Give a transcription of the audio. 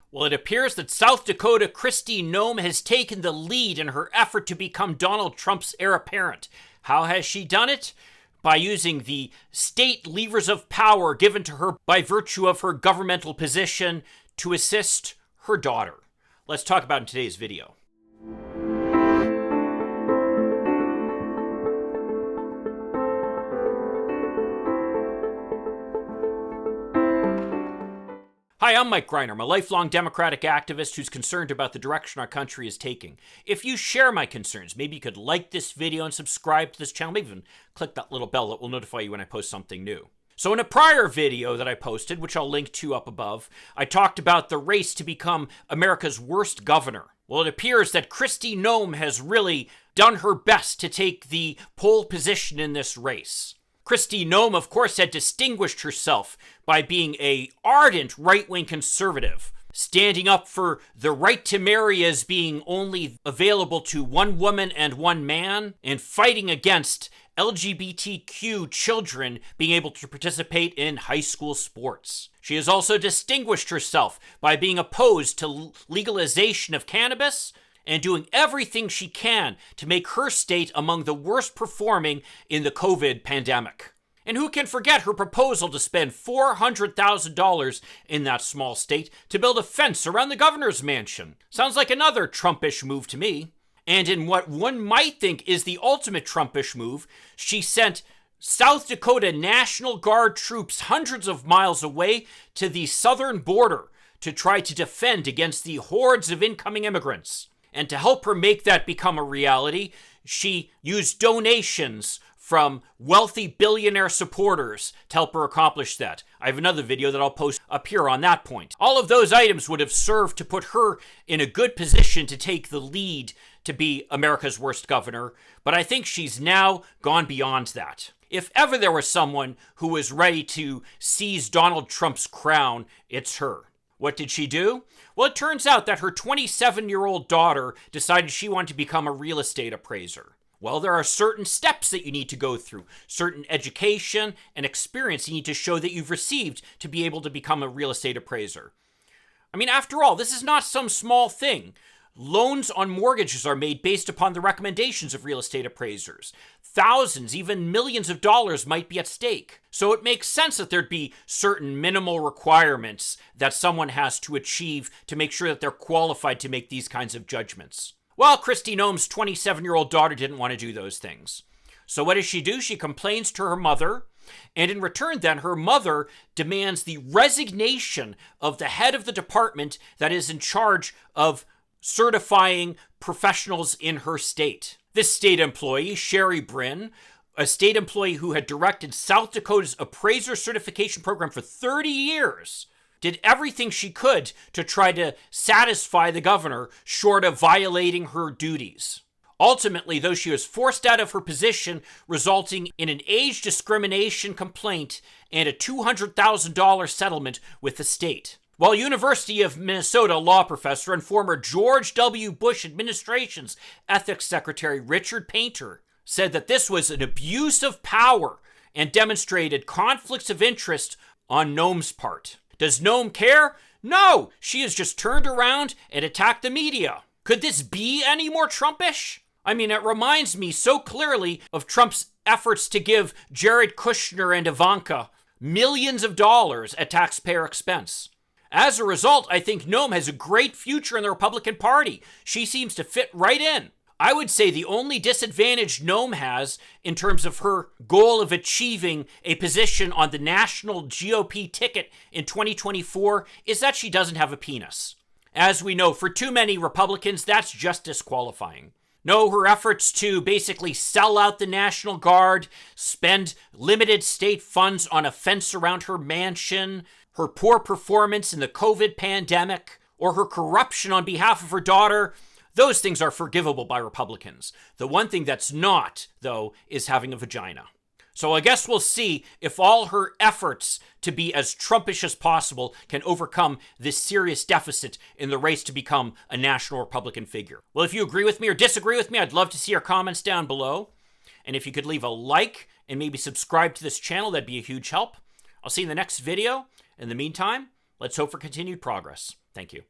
Well, it appears that South Dakota Kristi Noem has taken the lead in her effort to become Donald Trump's heir apparent. How has she done it? By using the state levers of power given to her by virtue of her governmental position to assist her daughter. Let's talk about it in today's video. Hi, I'm Mike Greiner. I'm a lifelong Democratic activist who's concerned about the direction our country is taking. If you share my concerns, maybe you could like this video and subscribe to this channel. Maybe even click that little bell that will notify you when I post something new. So in a prior video that I posted, which I'll link to up above, I talked about the race to become America's worst governor. Well, it appears that Kristi Noem has really done her best to take the pole position in this race. Kristi Noem, of course, had distinguished herself by being an ardent right-wing conservative, standing up for the right to marry as being only available to one woman and one man, and fighting against LGBTQ children being able to participate in high school sports. She has also distinguished herself by being opposed to legalization of cannabis and doing everything she can to make her state among the worst performing in the COVID pandemic. And who can forget her proposal to spend $400,000 in that small state to build a fence around the governor's mansion? Sounds like another Trumpish move to me. And in what one might think is the ultimate Trumpish move, she sent South Dakota National Guard troops hundreds of miles away to the southern border to try to defend against the hordes of incoming immigrants. And to help her make that become a reality, she used donations from wealthy billionaire supporters to help her accomplish that. I have another video that I'll post up here on that point. All of those items would have served to put her in a good position to take the lead to be America's worst governor, but I think she's now gone beyond that. If ever there was someone who was ready to seize Donald Trump's crown, it's her. What did she do? Well, it turns out that her 27-year-old daughter decided she wanted to become a real estate appraiser. Well, there are certain steps that you need to go through, certain education and experience you need to show that you've received to be able to become a real estate appraiser. I mean, after all, this is not some small thing. Loans on mortgages are made based upon the recommendations of real estate appraisers. Thousands, even millions of dollars might be at stake. So it makes sense that there'd be certain minimal requirements that someone has to achieve to make sure that they're qualified to make these kinds of judgments. Well, Kristi Noem's 27-year-old daughter didn't want to do those things. So what does she do? She complains to her mother, and in return then, her mother demands the resignation of the head of the department that is in charge of certifying professionals in her state. This state employee, Sherry Bryn, a state employee who had directed South Dakota's appraiser certification program for 30 years, did everything she could to try to satisfy the governor short of violating her duties. Ultimately, though, she was forced out of her position, resulting in an age discrimination complaint and a $200,000 settlement with the state. While University of Minnesota law professor and former George W. Bush administration's ethics secretary Richard Painter said that this was an abuse of power and demonstrated conflicts of interest on Noem's part. Does Noem care? No, she has just turned around and attacked the media. Could this be any more Trumpish? I mean, it reminds me so clearly of Trump's efforts to give Jared Kushner and Ivanka millions of dollars at taxpayer expense. As a result, I think Noem has a great future in the Republican Party. She seems to fit right in. I would say the only disadvantage Noem has in terms of her goal of achieving a position on the national GOP ticket in 2024 is that she doesn't have a penis. As we know, for too many Republicans, that's just disqualifying. No, her efforts to basically sell out the National Guard, spend limited state funds on a fence around her mansion, her poor performance in the COVID pandemic, or her corruption on behalf of her daughter, those things are forgivable by Republicans. The one thing that's not, though, is having a vagina. So I guess we'll see if all her efforts to be as Trumpish as possible can overcome this serious deficit in the race to become a national Republican figure. Well, if you agree with me or disagree with me, I'd love to see your comments down below. And if you could leave a like and maybe subscribe to this channel, that'd be a huge help. I'll see you in the next video. In the meantime, let's hope for continued progress. Thank you.